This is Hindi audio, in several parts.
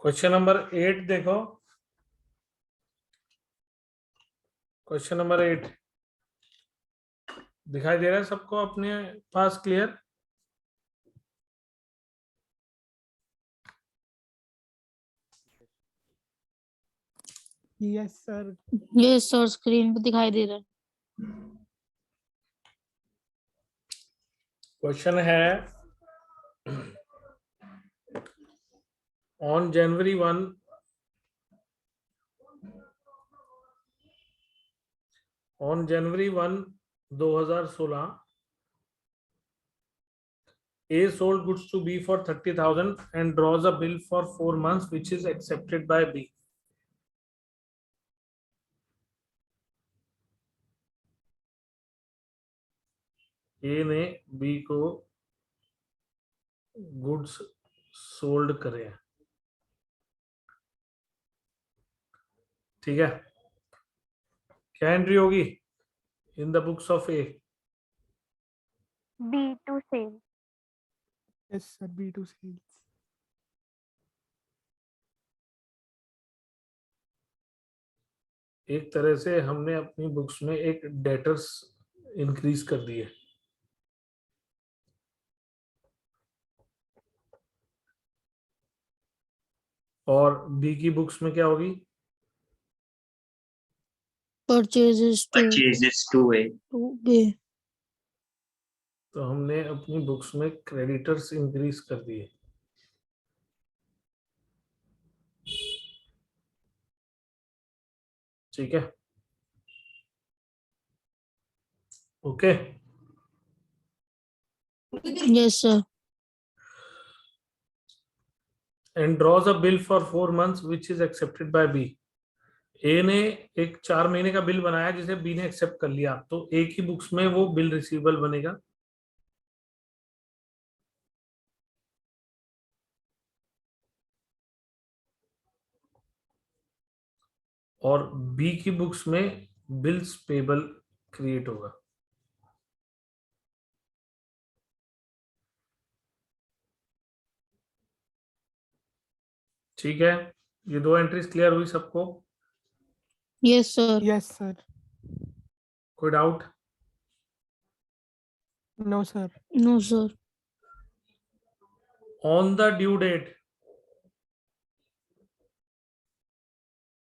क्वेश्चन नंबर 8 देखो। क्वेश्चन नंबर 8 दिखाई दे रहा है सबको अपने पास? Clear? Yes sir. Yes sir, screen पे दिखाई दे रहा है। क्वेश्चन है on January 1 2016 A sold goods to B for 30,000 and draws a bill for 4 months which is accepted by B. A ने B को गुड्स सोल्ड करे हैं, ठीक है? क्या एंट्री होगी in the books of A? B to sale. Yes sir, B to sales. एक तरह से हमने अपनी बुक्स में एक डेटर्स इंक्रीज कर दिए। और बी की बुक्स में क्या होगी? Purchases to A. बी। तो हमने अपनी बुक्स में क्रेडिटर्स इंक्रीज कर दिए। ठीक है, okay. Yes sir. And draws a bill for 4 months which is accepted by B. A ने एक 4 महीने का बिल बनाया जिसे बी ने एक्सेप्ट कर लिया, तो ए की बुक्स में वो बिल रिसीवेबल बनेगा। और बी की बुक्स में बिल्स पेबल क्रिएट होगा। ठीक है, ये दो एंट्रीज क्लियर हुई सबको? Yes sir. Yes sir. कोई doubt? No sir. No sir. On the due date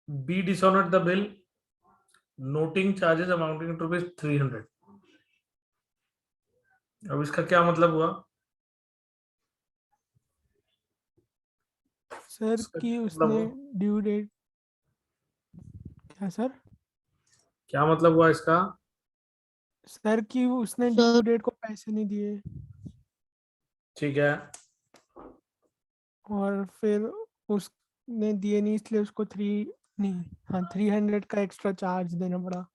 B dishonoured the bill noting charges amounting to rupees 300। अब इसका क्या मतलब हुआ? सर इसका कि क्या मतलब उसने हुआ? ड्यू डेट, क्या सर? क्या मतलब हुआ इसका? सर कि उसने सर। ड्यू डेट को पैसे नहीं दिए ठीक है, और फिर उसने दिए नहीं, इसलिए उसको 300 का एक्स्ट्रा चार्ज देना पड़ा।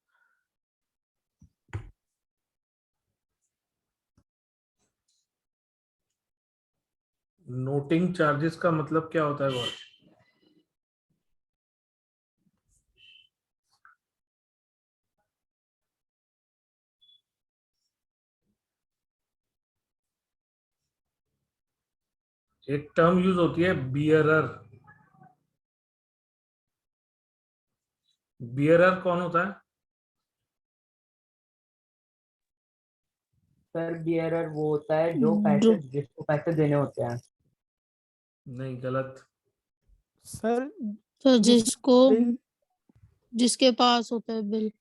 नोटिंग चार्जेस का मतलब क्या होता है गौर? एक टर्म यूज होती है बियरर। बियरर कौन होता है? सर बियरर वो होता है जो पैसे, जिसको पैसे देने होते हैं। नहीं, गलत। सर सर जिसको बिल, जिसके पास होता है बिल।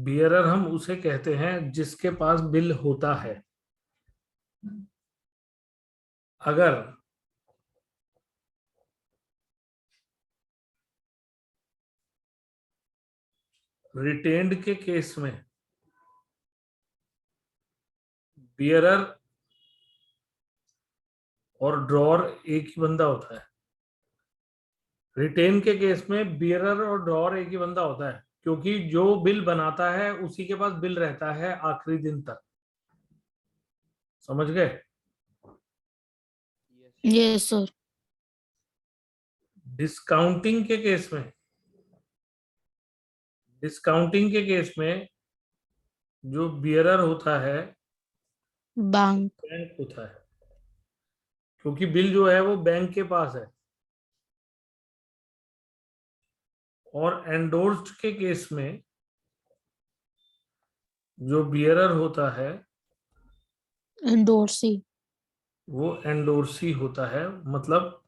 बियरर हम उसे कहते हैं जिसके पास बिल होता है। अगर रिटेन्ड के केस में बियरर और ड्रॉर एक ही बंदा होता है। रिटेन के केस में बियरर और ड्रॉर एक ही बंदा होता है, क्योंकि जो बिल बनाता है उसी के पास बिल रहता है आखिरी दिन तक। समझ गए? Yes sir. डिस्काउंटिंग के केस में, डिस्काउंटिंग के केस में जो बियरर होता है बैंक। बैंक होता है। क्योंकि बिल जो है वो बैंक के पास है। और एंडोर्स्ड के केस में जो बियरर होता है एंडोर्सी। वो एंडोर्सी होता है, मतलब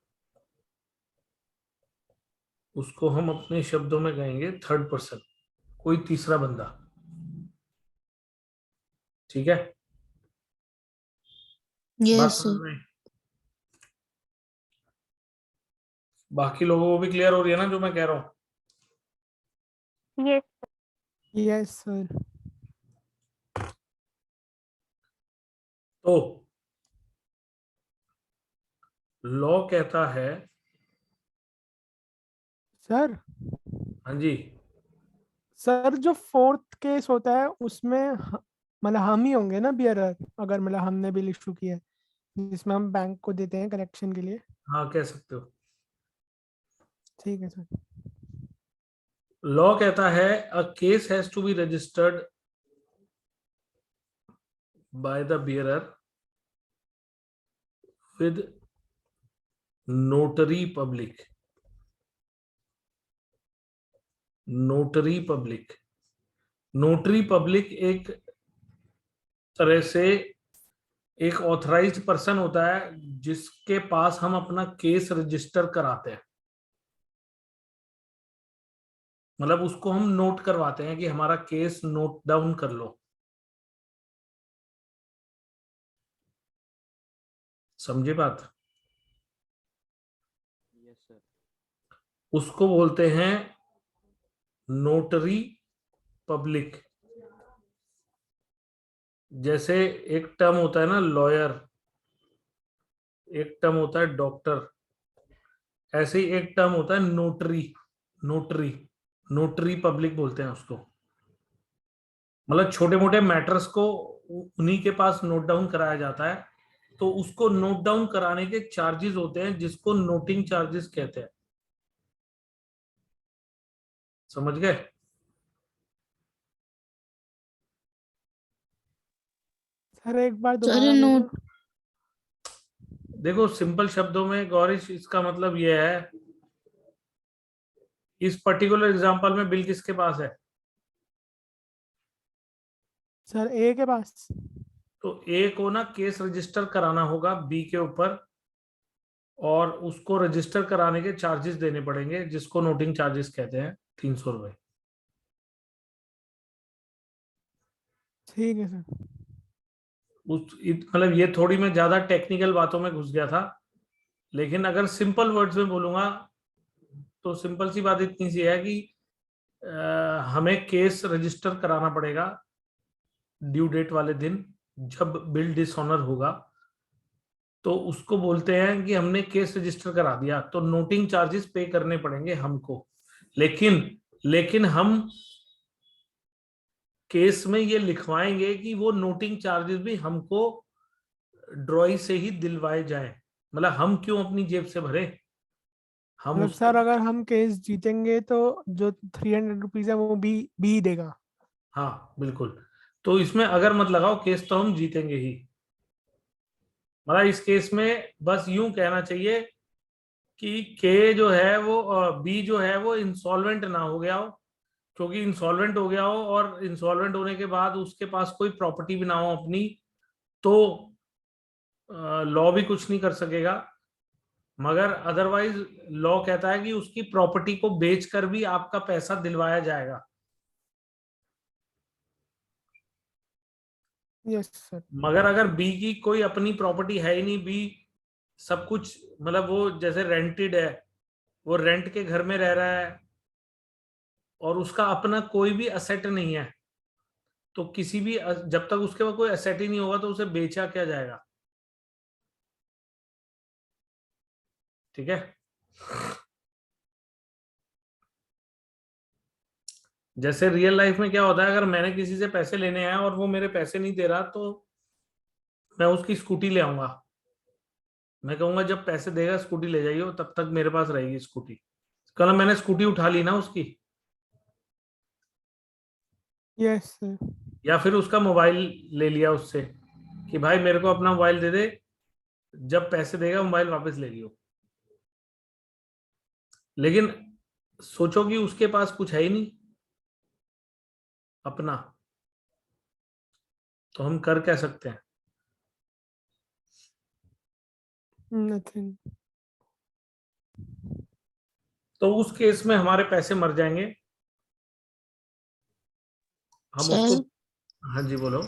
उसको हम अपने शब्दों में कहेंगे थर्ड पर्सन, कोई तीसरा बंदा। ठीक है, बात यस समझ सर। में आई? बाकी लोगों को भी क्लियर हो रही है ना जो मैं कह रहा हूं? Yes. Yes sir. तो लॉ कहता है, सर हाँ जी, सर जो फोर्थ केस होता है उसमें मतलब हम ही होंगे ना बियरर, अगर मतलब हमने बिल इशू किया है, जिसमें हम बैंक को देते हैं कलेक्शन के लिए। हाँ कह सकते हो। ठीक है सर। लॉ कहता है a case has to be registered by the bearer with notary public. Notary public, notary public एक तरह से एक ऑथराइज्ड पर्सन होता है जिसके पास हम अपना केस रजिस्टर कराते हैं। मतलब उसको हम नोट करवाते हैं कि हमारा केस नोट डाउन कर लो। समझे बात? Yes sir. उसको बोलते हैं नोटरी पब्लिक। जैसे एक टर्म होता है ना लॉयर, एक टर्म होता है डॉक्टर, ऐसे ही एक टर्म होता है नोटरी। नोटरी, नोटरी पब्लिक बोलते हैं उसको। मतलब छोटे मोटे मैटर्स को उन्हीं के पास नोट डाउन कराया जाता है, तो उसको नोट डाउन कराने के चार्जेस होते हैं जिसको नोटिंग चार्जेस कहते हैं। समझ गए? सर एक बार सर दोबारा बोलो। नोट। देखो सिंपल शब्दों में गौरीश, इसका मतलब यह है, इस पर्टिकुलर एग्जांपल में बिल किसके पास है? सर ए के पास। तो ए को ना केस रजिस्टर कराना होगा बी के ऊपर, और उसको रजिस्टर कराने के चार्जेस देने पड़ेंगे जिसको नोटिंग चार्जेस कहते हैं, 300 रुपए। ठीक है सर। मतलब ये थोड़ी मैं ज्यादा टेक्निकल बातों में घुस गया था, लेकिन अगर सिंपल वर्ड्स में बोलूंगा तो सिंपल सी बात इतनी सी है कि हमें केस रजिस्टर कराना पड़ेगा ड्यू डेट वाले दिन, जब बिल डिसऑनर होगा। तो उसको बोलते हैं कि हमने केस रजिस्टर करा दिया, तो नोटिंग चार्जेस पे करने पड़ेंगे हमको। लेकिन लेकिन हम केस में ये लिखवाएंगे कि वो नोटिंग चार्जेस भी हमको ड्रॉई से ही दिलवाए जाएं। मतलब हम क्यों अपनी जेब से भरे, हम मतलब उसको। सर अगर हम केस जीतेंगे तो जो 300 रुपीज है वो बी ही देगा। हाँ बिल्कुल। तो इसमें अगर मत लगाओ, केस तो हम जीतेंगे ही। मतलब इस केस में बस यूं कहना चाहिए कि के जो है वो, बी जो है वो इंसॉल्वेंट ना हो गया हो, क्योंकि इंसॉल्वेंट हो गया हो और इंसॉल्वेंट होने के बाद उसके पास कोई प्रॉपर्टी भी ना हो अपनी, तो लॉ भी कुछ नहीं कर सकेगा। मगर अदरवाइज लॉ कहता है कि उसकी प्रॉपर्टी को बेचकर भी आपका पैसा दिलवाया जाएगा। Yes sir. मगर अगर बी की कोई अपनी प्रॉपर्टी है ही नहीं, बी सब कुछ मतलब वो जैसे रेंटेड है, वो रेंट के घर में रह रहा है और उसका अपना कोई भी असेट नहीं है, तो किसी भी जब तक उसके पास कोई असेट ही नहीं होगा तो उसे बेचा क्या जाएगा? ठीक है। जैसे रियल लाइफ में क्या होता है, अगर मैंने किसी से पैसे लेने हैं और वो मेरे पैसे नहीं दे रहा, तो मैं उसकी स्कूटी ले आऊंगा। मैं कहूंगा जब पैसे देगा स्कूटी ले जाइए, तब तक मेरे पास रहेगी स्कूटी। कल मैंने स्कूटी उठा ली ना उसकी, यस सर। या फिर उसका मोबाइल ले लिया उससे कि भाई मेरे को अपना मोबाइल दे दे, जब पैसे देगा मोबाइल वापस ले लियो। लेकिन सोचो कि उसके पास कुछ है ही नहीं अपना, तो हम कर क्या सकते हैं? नथिंग। तो उस केस में हमारे पैसे मर जाएंगे। हम उसको, सर हाँ जी बोलो।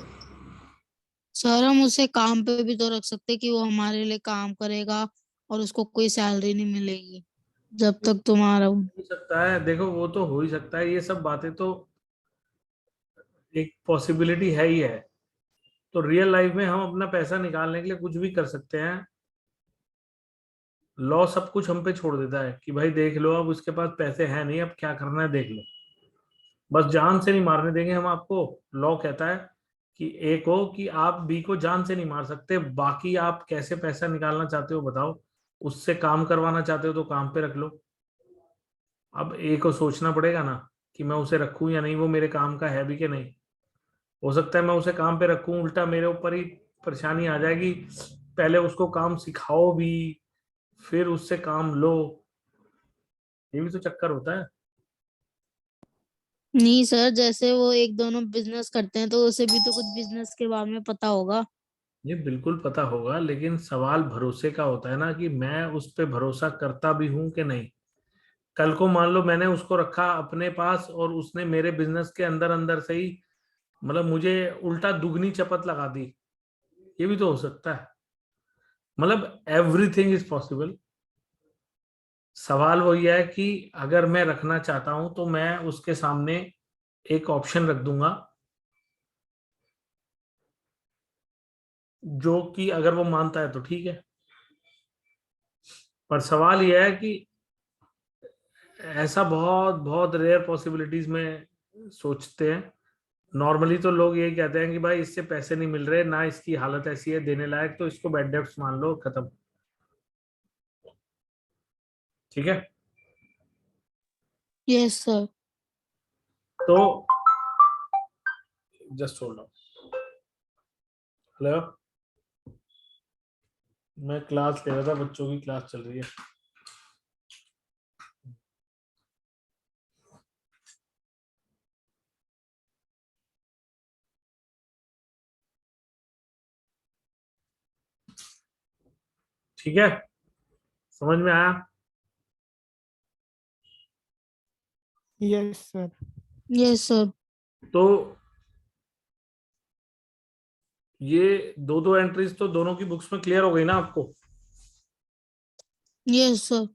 सर हम उसे काम पे भी तो रख सकते कि वो हमारे लिए काम करेगा और उसको कोई सैलरी नहीं मिलेगी जब तक तुम्हारा। हो ही सकता है, देखो वो तो हो ही सकता है, ये सब बातें तो एक पॉसिबिलिटी है ही है। तो रियल लाइफ में हम अपना पैसा निकालने के लिए कुछ भी कर सकते हैं। लॉ सब कुछ हम पे छोड़ देता है कि भाई देख लो, अब उसके पास पैसे हैं नहीं, अब क्या करना है देख लो, बस जान से नहीं मारने देंगे हम आपको। लॉ कहता है कि एक हो कि आप बी को जान से नहीं मार सकते, बाकी आप कैसे पैसा निकालना चाहते हो बताओ, उससे काम करवाना चाहते हो तो काम पे रख लो। अब ए को सोचना पड़ेगा ना कि मैं उसे रखूं या नहीं, वो मेरे काम का है भी कि नहीं। हो सकता है मैं उसे काम पे रखूं, उल्टा मेरे ऊपर ही परेशानी आ जाएगी, पहले उसको काम सिखाओ भी, फिर उससे काम लो, ये भी तो चक्कर होता है। नहीं सर, जैसे वो एक दोनों बिजनेस करते हैं तो उसे भी तो कुछ बिजनेस के बारे में पता होगा। ये बिल्कुल पता होगा, लेकिन सवाल भरोसे का होता है ना कि मैं उस पे भरोसा करता भी हूं कि नहीं। कल को मान लो मैंने उसको रखा अपने पास और उसने मेरे बिजनेस के अंदर अंदर से ही मतलब मुझे उल्टा दुगनी चपत लगा दी, ये भी तो हो सकता है। मतलब एवरीथिंग इज पॉसिबल। सवाल वही है कि अगर मैं रखना चाहता हूं तो मैं उसके सामने एक ऑप्शन रख दूंगा, जो कि अगर वो मानता है तो ठीक है। पर सवाल यह है कि ऐसा बहुत बहुत रेयर पॉसिबिलिटीज में सोचते हैं। नॉर्मली तो लोग यही कहते हैं कि भाई इससे पैसे नहीं मिल रहे ना, इसकी हालत ऐसी है देने लायक, तो इसको बैड डेब्ट्स मान लो, खत्म। ठीक है। Yes sir. तो जस्ट होल्ड ऑन। हेलो, मैं क्लास ले रहा था, बच्चों की क्लास चल रही है। ठीक है, समझ में आया? Yes sir. Yes sir. तो ये दो दो एंट्रीज तो दोनों की बुक्स में क्लियर हो गई ना आपको? Yes sir.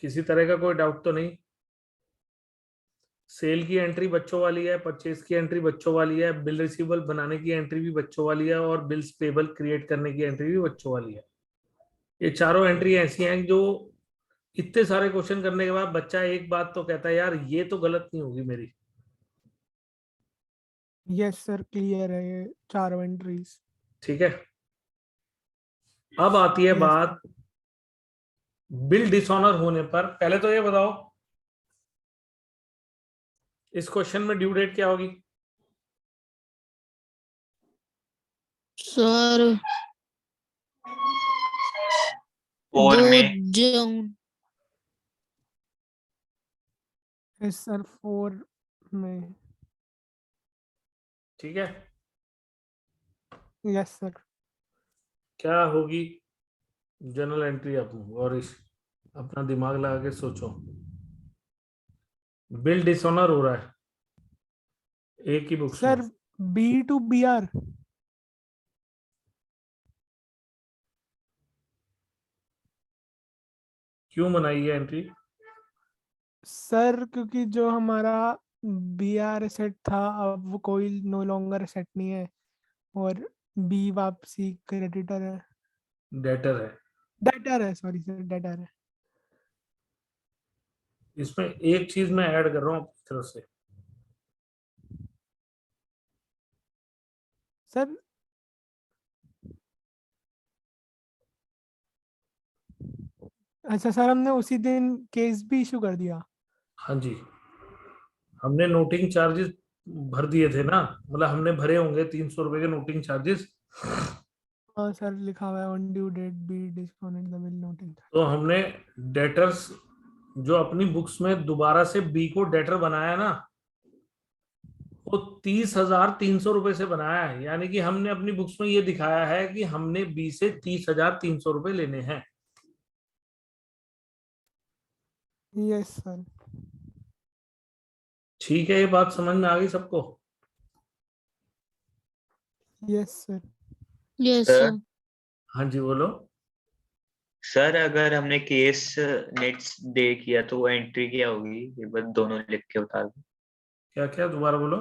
किसी तरह का कोई डाउट तो नहीं? सेल की एंट्री बच्चों वाली है, परचेज की एंट्री बच्चों वाली है, बिल रिसीवेबल बनाने की एंट्री भी बच्चों वाली है, और बिल्स पेबल क्रिएट करने की एंट्री भी बच्चों वाली है। ये चारों एंट्री ऐसी हैं जो इतने सारे क्वेश्चन करने के बाद बच्चा एक बात तो कहता है, यार ये तो गलत नहीं होगी मेरी। यस सर, क्लियर है ये चारों एंट्रीज। ठीक है। अब आती है यस। बात बिल डिसऑनर होने पर। पहले तो ये बताओ इस क्वेश्चन में ड्यू डेट क्या होगी? सर और 2 में जून। यस सर, 4 में। ठीक है। Yes sir. क्या होगी जनरल एंट्री? और इस अपना दिमाग लगा के सोचो। बिल डिसऑनर हो रहा है एक ही बुक्स में। Sir B to B R. क्यों बनाई है एंट्री? सर क्योंकि जो हमारा बी आर सेट था अब वो कोई नो लॉन्गर सेट नहीं है, और बी वापसी क्रेडिटर है, डेटर है। डेटर है, सॉरी सर, डेटर है। इसमें एक चीज मैं ऐड कर रहा हूँ अपनी तरफ से। सर अच्छा सर, हमने उसी दिन केस भी इशू कर दिया। हाँ जी, हमने नोटिंग चार्जेस भर दिए थे ना, मतलब हमने भरे होंगे 300 रुपए के नोटिंग चार्जेस। हाँ सर, लिखा हुआ है on due date B discounted the bill noting. तो हमने डेटर्स जो अपनी बुक्स में दोबारा से बी को डेटर बनाया ना, वो 30,300 रुपए से बनाया है। यानी कि हमने अपनी बुक्स में ये दिखाया है कि हमने बी से 30,300 रुपए लेने हैं। Yes sir. ठीक है, ये बात समझ में आ गई सबको? Yes sir. Yes sir sir. हाँ जी, बोलो। सर अगर हमने केस नेक्स्ट डे किया तो वो एंट्री क्या होगी, ये बस दोनों लिख के बता दो। क्या क्या, दोबारा बोलो।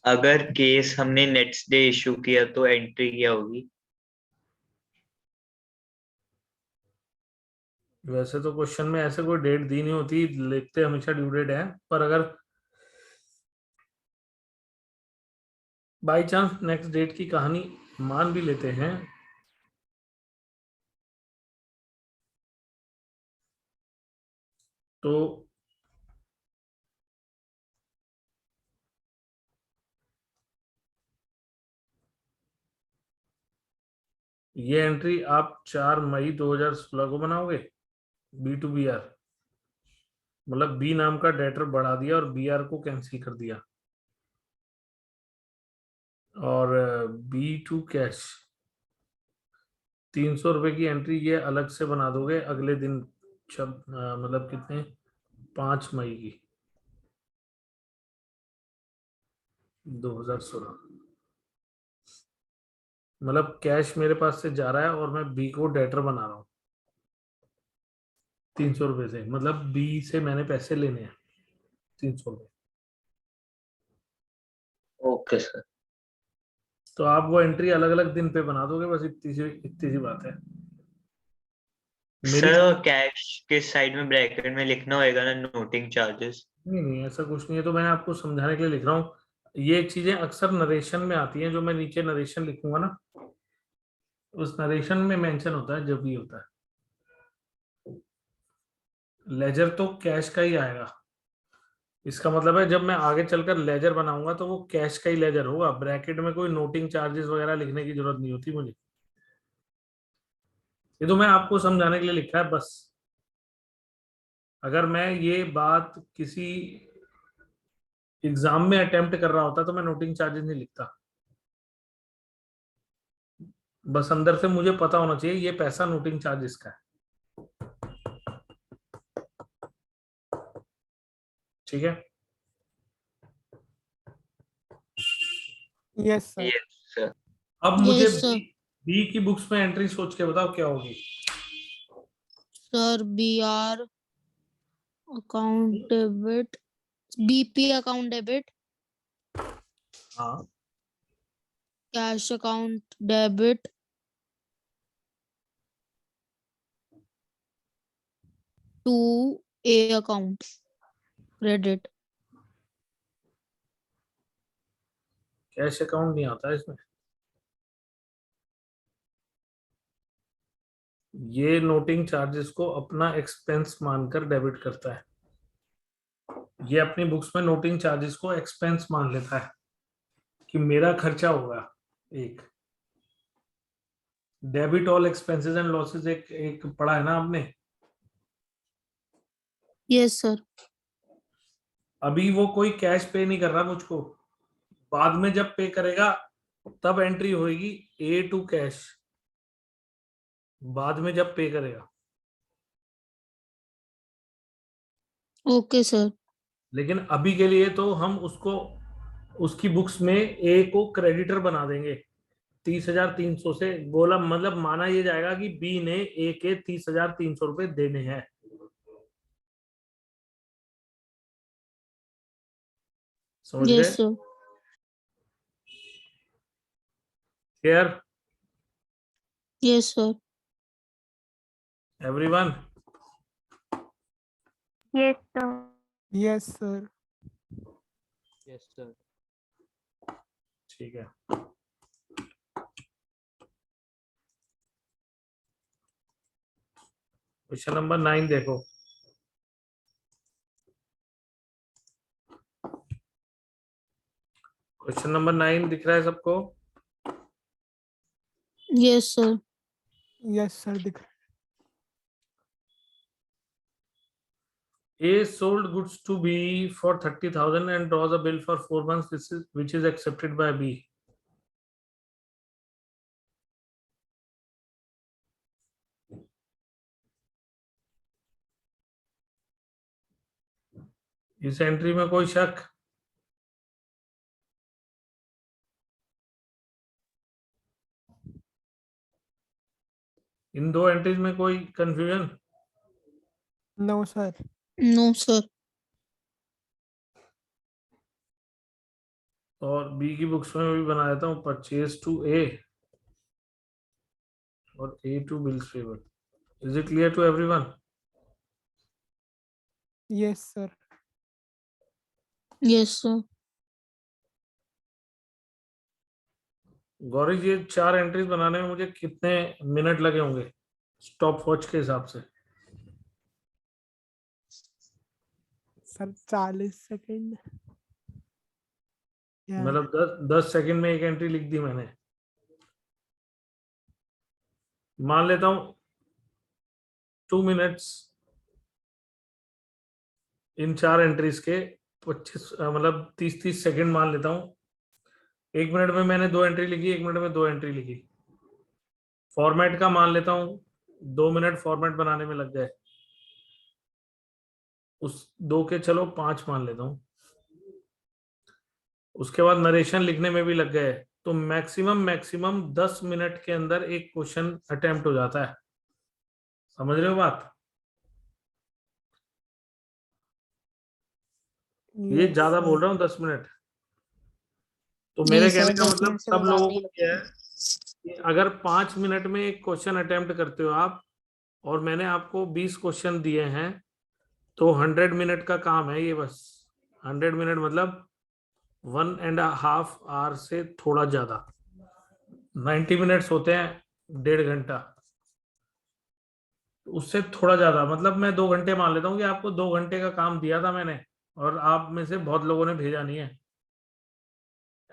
अगर केस हमने नेक्स्ट डे इशू किया तो एंट्री क्या होगी? वैसे तो क्वेश्चन में ऐसे कोई डेट दी नहीं होती, लिखते हमेशा ड्यू डेट है, पर अगर बाई चांस नेक्स्ट डेट की कहानी मान भी लेते हैं, तो ये एंट्री आप 4 मई 2016 को बनाओगे। बी टू बी आर, मतलब बी नाम का डेटर बढ़ा दिया और बी आर को कैंसिल कर दिया। और बी टू कैश 300 रुपए की एंट्री ये अलग से बना दोगे अगले दिन, जब मतलब कितने, 5 मई की 2016। मतलब कैश मेरे पास से जा रहा है और मैं बी को डेटर बना रहा हूँ 300 रुपए से, मतलब बी से मैंने पैसे लेने हैं 300 रुपए। Okay sir. तो आप वो एंट्री अलग अलग दिन पे बना दोगे, बस इतनी सी बात है मेरी। सर कैश के साइड में ब्रैकेट में लिखना होएगा ना नोटिंग चार्जेस? नहीं नहीं, ऐसा कुछ नहीं है, तो मैंने आपको समझाने के लिए लिख रहा हूँ। ये चीजें अक्सर नरेशन में आती हैं, जो मैं नीचे नरेशन लिखूंगा ना, उस नरेशन में मेंशन होता है जब भी होता है। लेजर तो कैश का ही आएगा। इसका मतलब है जब मैं आगे चलकर लेजर बनाऊंगा तो वो कैश का ही लेजर होगा, ब्रैकेट में कोई नोटिंग चार्जेस वगैरह लिखने की जरूरत नहीं होती मुझे। ये तो मैं आपको समझाने के लिए लिखा है बस। अगर मैं ये बात किसी एग्जाम में अटेम्प्ट कर रहा होता तो मैं नोटिंग चार्जेस नहीं लिखता। बस अंदर से मुझे पता होना चाहिए ये पैसा नोटिंग चार्जेस का है। ठीक है। Yes sir. Yes sir. अब मुझे यस सर। बी की बुक्स में एंट्री सोच के बताओ क्या होगी। Sir B R account debit, BP account debit, हाँ, cash account debit, to A account credit. Cash account नहीं आता है इसमें। ये नोटिंग चार्जेस को अपना एक्सपेंस मानकर डेबिट करता है। ये अपनी बुक्स में नोटिंग चार्जेस को एक्सपेंस मान लेता है कि मेरा खर्चा होगा। एक debit all expenses and losses एक एक पढ़ा है ना आपने। Yes sir. अभी वो कोई कैश पे नहीं कर रहा मुझको, बाद में जब पे करेगा तब एंट्री होगी ए टू कैश, बाद में जब पे करेगा। Okay sir. लेकिन अभी के लिए तो हम उसको, उसकी बुक्स में ए को क्रेडिटर बना देंगे 30,300 से। बोला मतलब माना ये जाएगा कि बी ने ए के 30,300 रुपए देने हैं। समझ गए? Yes sir. Clear yes sir. Everyone? Yes, sir. Yes sir. Yes sir. ठीक है। क्वेश्चन नंबर 9 देखो। क्वेश्चन नंबर 9 दिख रहा है सबको? Yes sir. यस सर दिख रहा A sold goods to B for 30,000 and draws a bill for 4 months. Which is accepted by B. इस एंट्री में कोई शक? इन दो एंट्रीज में कोई कंफ्यूजन? है। No sir. No sir. और बी की बुक्स में भी बना देता हूँ, परचेज टू ए और A to bills payable. Is it clear to everyone? Yes sir. Yes sir. Gauri ji, 4 entries बनाने में मुझे कितने मिनट लगे होंगे स्टॉप वॉच के हिसाब से? Sir 40 second. मतलब 10 सेकंड में एक एंट्री लिख दी मैंने। मान लेता हूं 2 मिनट्स इन 4 एंट्रीज के 25 मतलब 30 सेकंड मान लेता हूं। 1 मिनट में मैंने 2 एंट्री लिखी, 1 मिनट में 2 एंट्री लिखी। फॉर्मेट का मान लेता हूं 2 मिनट फॉर्मेट बनाने में लग गए, उस 2 के चलो 5 मान लेता हूं। उसके बाद नरेशन लिखने में भी लग गए, तो मैक्सिमम 10 मिनट के अंदर एक क्वेश्चन अटेम्प्ट हो जाता है। समझ रहे हो बात? ये ज्यादा बोल रहा हूँ 10 मिनट। तो मेरे नहीं कहने सर, का 10 मतलब मिनट से सब तो लोगों ज्यादा ही को लगते ये है हैं। कि अगर 5 मिनट में एक क्वेश्चन अटेम्प्ट करते हो आप, और मैंने आपको 20 क्वेश्चन दिए हैं, तो 100 मिनट का काम है ये बस। 100 मिनट मतलब 1.5 आवर से थोड़ा ज्यादा। 90 मिनट्स होते हैं 1.5 घंटा, उससे थोड़ा ज्यादा। मतलब मैं 2 घंटे मान लेता हूँ कि आपको 2 घंटे का काम दिया था मैंने, और आप में से बहुत लोगों ने भेजा नहीं है।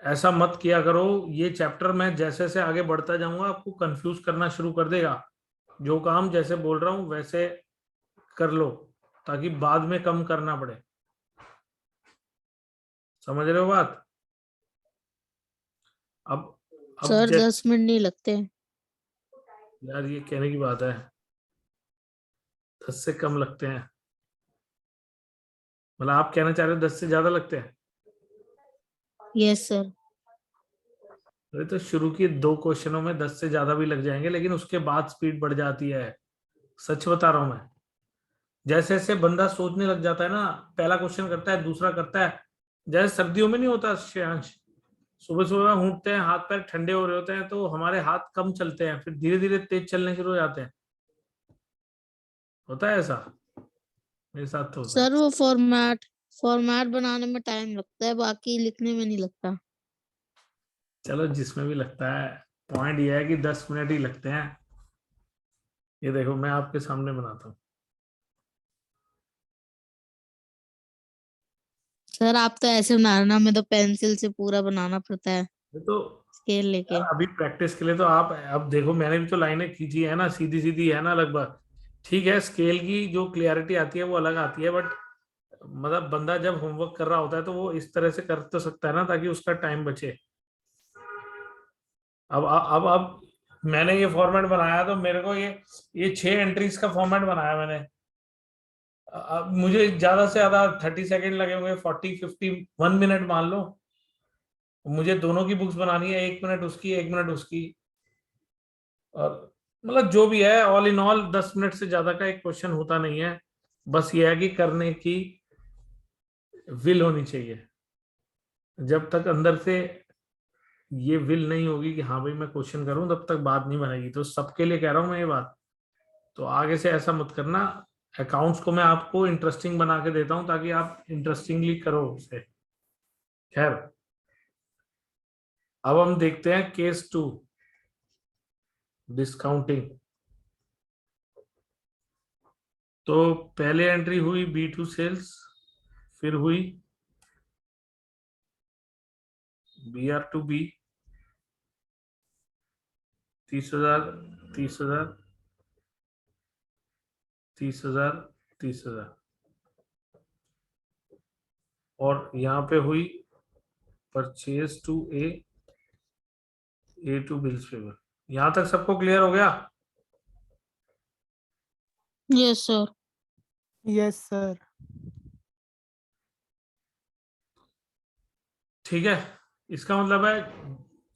ऐसा मत किया करो। ये चैप्टर मैं जैसे जैसे आगे बढ़ता जाऊंगा आपको कंफ्यूज करना शुरू कर देगा। जो काम जैसे बोल रहा हूं वैसे कर लो, ताकि बाद में कम करना पड़े। समझ रहे हो बात? अब सर 10 मिनट नहीं लगते। यार ये कहने की बात है, 10 से कम लगते हैं? मतलब आप कहना चाह रहे हो 10 से ज्यादा लगते हैं? Yes sir. अरे तो शुरू के 2 क्वेश्चनों में 10 से ज्यादा भी लग जाएंगे, लेकिन उसके बाद स्पीड बढ़ जाती है। सच बता रहा हूं मैं। जैसे जैसे बंदा सोचने लग जाता है ना, पहला क्वेश्चन करता है, दूसरा करता है। जैसे सर्दियों में नहीं होता श्रेयांश, सुबह सुबह उठते हैं, हाथ पैर ठंडे हो रहे होते हैं, तो हमारे हाथ कम चलते हैं, फिर धीरे धीरे तेज चलने शुरू हो जाते हैं। होता है ऐसा? मेरे साथ तो होता है। सर वो फॉर्मेट बनाने में टाइम लगता है, बाकी लिखने में नहीं लगता। चलो जिसमें भी लगता है, पॉइंट ये है कि 10 मिनट ही लगते हैं। ये देखो मैं आपके सामने बनाता हूँ। सर आप तो ऐसे बना रहे ना, हमें तो पेंसिल से पूरा बनाना पड़ता है, ये तो स्केल लेके। यार अभी प्रैक्टिस के लिए तो आप अब देखो, मैंने भी तो लाइनें खींची है ना, सीधी सीधी है ना लगभग। ठीक है, स्केल की जो क्लियरिटी आती है वो अलग आती है, बट मतलब बंदा जब होमवर्क कर रहा होता है तो वो इस तरह से कर तो सकता है ना, ताकि उसका टाइम बचे। अब मैंने ये फॉर्मेट बनाया, तो मेरे को ये 6 एंट्रीज का फॉर्मेट बनाया मैंने। अब मुझे ज्यादा से ज्यादा 30 सेकंड लगे होंगे, 40-50 1 मिनट मान लो। मुझे दोनों की बुक्स बनानी है, 1 मिनट उसकी 1 मिनट उसकी। और मतलब जो भी है, ऑल इन ऑल 10 मिनट से ज्यादा का एक क्वेश्चन होता नहीं है। बस ये है कि करने की विल होनी चाहिए। जब तक अंदर से ये विल नहीं होगी कि हाँ भाई मैं क्वेश्चन करूं, तब तक बात नहीं बनेगी। तो सबके लिए कह रहा हूं मैं ये बात। तो आगे से ऐसा मत करना। अकाउंट्स को मैं आपको इंटरेस्टिंग बना के देता हूं, ताकि आप इंटरेस्टिंगली करो उसे। खैर, अब हम देखते हैं केस 2, डिस्काउंटिंग। तो पहले एंट्री हुई B2 सेल्स, फिर हुई BR to B, 30,000, 30,000, 30,000, 30,000, और यहाँ पे हुई purchase to A to bills payable. यहां तक सबको क्लियर हो गया? Yes sir. Yes sir. ठीक है, इसका मतलब है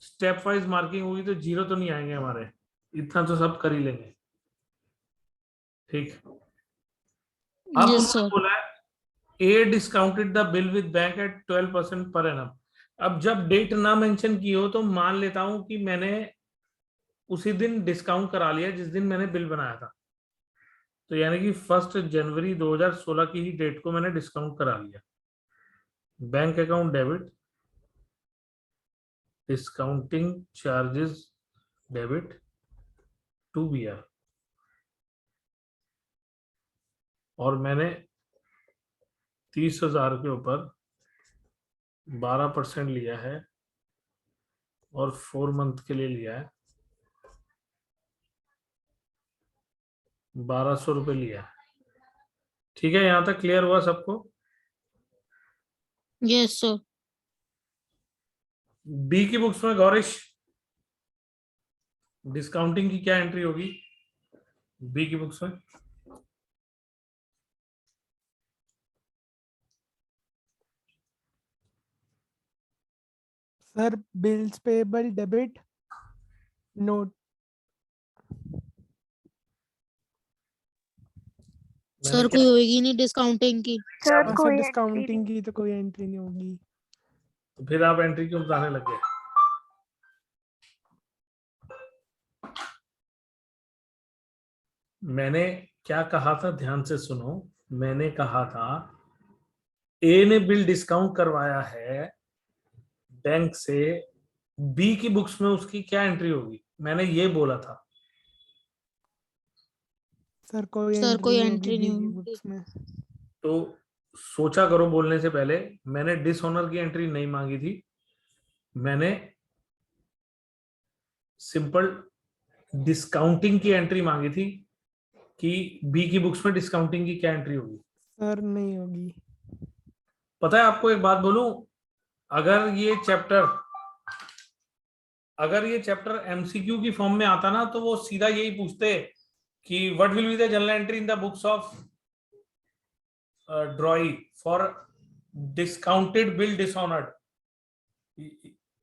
स्टेप वाइज मार्किंग होगी तो जीरो तो नहीं आएंगे हमारे, इतना तो सब कर ही लेंगे। ठीक, अब यस उन्होंने सर। बोला है A discounted the bill with bank at 12% पर एनम। अब जब डेट ना मेंशन की हो तो मान लेता हूं कि मैंने उसी दिन डिस्काउंट करा लिया जिस दिन मैंने बिल बनाया था, तो यानी कि 1 जनवरी 2016 की ही डेट को मैंने डिस्काउंट करा लिया। Bank account debit, discounting charges debit to BR, और मैंने 30,000 के ऊपर 12% लिया है और 4 मंथ के लिए लिया है, 1,200 रुपये लिया है। ठीक है, यहां तक क्लियर हुआ सबको? Yes sir. बी की बुक्स में गौरिश डिस्काउंटिंग की क्या एंट्री होगी बी की बुक्स में? Sir bills payable debit note. मैंने सर क्या कोई होगी नहीं डिस्काउंटिंग की। सर डिस्काउंटिंग की तो कोई एंट्री नहीं होगी। तो फिर आप एंट्री क्यों बताने लग गए? मैंने क्या कहा था, ध्यान से सुनो। मैंने कहा था ए ने बिल डिस्काउंट करवाया है बैंक से, बी की बुक्स में उसकी क्या एंट्री होगी, मैंने ये बोला था। सर कोई सर एंट्री कोई नहीं होगी एंट्री बी नहीं की होगी। बुक्स में। तो सोचा करो बोलने से पहले, मैंने डिसऑनर की एंट्री नहीं मांगी थी, मैंने सिंपल डिस्काउंटिंग की एंट्री मांगी थी कि बी की बुक्स में डिस्काउंटिंग की क्या एंट्री होगी। सर नहीं होगी। पता है आपको एक बात बोलूं, अगर ये चैप्टर एमसीक्यू की फॉर्म में आता ना तो वो सीधा यही पूछते कि what will be the general entry in the books of ड्रॉई for discounted bill dishonoured,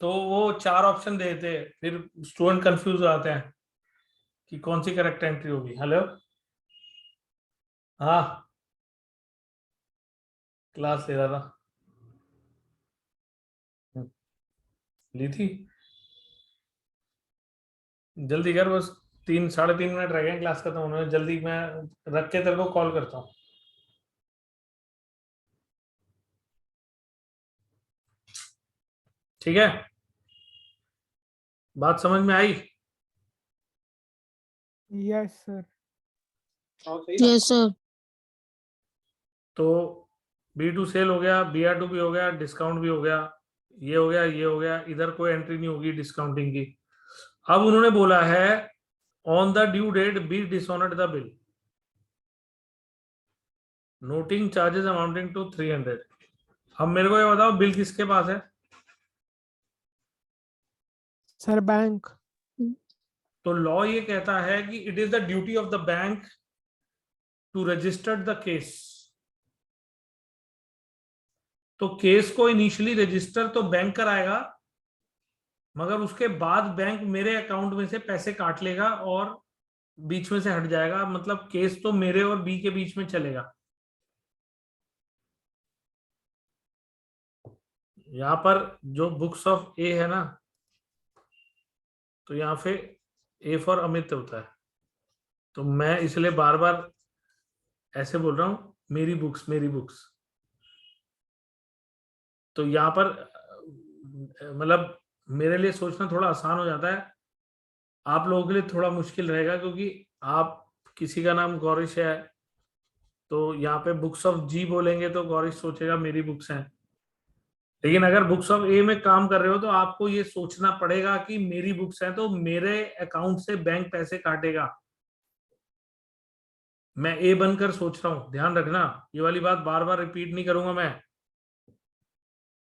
तो वो 4 ऑप्शन देते, फिर स्टूडेंट कंफ्यूज हो जाते हैं कि कौन सी करेक्ट एंट्री होगी। हेलो, हाँ, क्लास ले रहा था, ली थी। जल्दी कर, बस 3-3.5 मिनट रह गए क्लास खत्म होने में, जल्दी मैं रख के तेरे को कॉल करता हूँ। ठीक है, बात समझ में आई? Yes sir. Yes sir. तो B2 सेल हो गया, BR2 भी हो गया, डिस्काउंट भी हो गया, ये हो गया, ये हो गया, इधर कोई एंट्री नहीं होगी डिस्काउंटिंग की। अब उन्होंने बोला है on the due date B dishonoured the bill, noting charges amounting to 300। अब मेरे को ये बताओ बिल किसके पास है? Sir bank. तो लॉ ये कहता है कि it is the duty of the bank to register the case. तो केस को इनिशियली रजिस्टर तो बैंक कराएगा, मगर उसके बाद बैंक मेरे अकाउंट में से पैसे काट लेगा और बीच में से हट जाएगा, मतलब केस तो मेरे और बी के बीच में चलेगा। यहां पर जो बुक्स ऑफ ए है ना, तो यहाँ पे ए फॉर अमित होता है, तो मैं इसलिए बार बार ऐसे बोल रहा हूं मेरी बुक्स मेरी बुक्स। तो यहाँ पर मतलब मेरे लिए सोचना थोड़ा आसान हो जाता है, आप लोगों के लिए थोड़ा मुश्किल रहेगा, क्योंकि आप किसी का नाम गौरिश है तो यहाँ पे बुक्स ऑफ जी बोलेंगे तो गौरिश सोचेगा मेरी बुक्स हैं, लेकिन अगर बुक्स ऑफ ए में काम कर रहे हो तो आपको ये सोचना पड़ेगा कि मेरी बुक्स हैं तो मेरे अकाउंट से बैंक पैसे काटेगा। मैं ए बनकर सोच रहा हूं, ध्यान रखना, ये वाली बात बार बार रिपीट नहीं करूंगा मैं।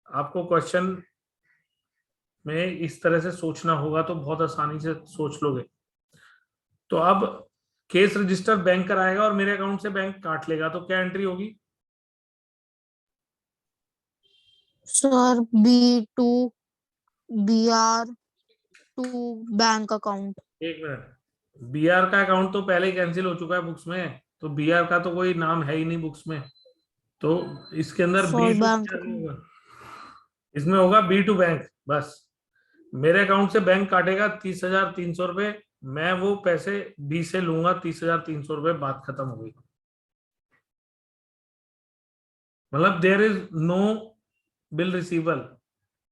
आपको क्वेश्चन में इस तरह से सोचना होगा तो बहुत आसानी से सोच लोगे। तो अब केस रजिस्टर बैंक कराएगा और मेरे अकाउंट से बैंक काट लेगा, तो क्या एंट्री होगी? Sir B2 BR2 bank account. एक मिनट, बीआर का अकाउंट तो पहले ही कैंसिल हो चुका है बुक्स में, तो बीआर का तो कोई नाम है ही नहीं बुक्स में, तो इसके अंदर सर B2 बैंक होगा, इसमें होगा B2 बैंक। बस मेरे अकाउंट से बैंक काटेगा 30,300 रुपए, मैं वो पैसे बी से लूंगा 30,300 रुपए, बात खत्म हो गई। मतलब there is no bill receivable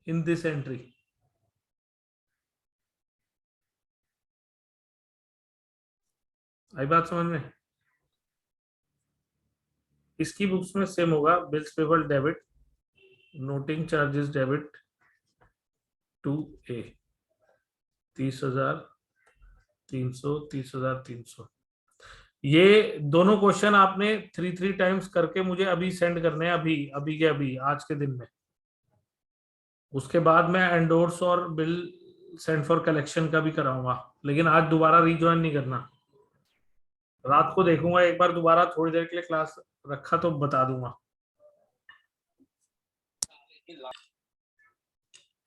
in this entry. आई बात समझ में? इसकी बुक्स में सेम होगा, bills payable debit, noting charges debit to a, 30,300 30,300। ये दोनों क्वेश्चन आपने 3 टाइम्स करके मुझे अभी सेंड करने हैं, अभी अभी के अभी, आज के दिन में। उसके बाद मैं एंडोर्स और बिल सेंड फॉर कलेक्शन का भी कराऊंगा, लेकिन आज दोबारा रिज्वाइन नहीं करना। रात को देखूंगा एक बार दोबारा, थोड़ी देर के लिए क्लास रखा तो बता दूंगा।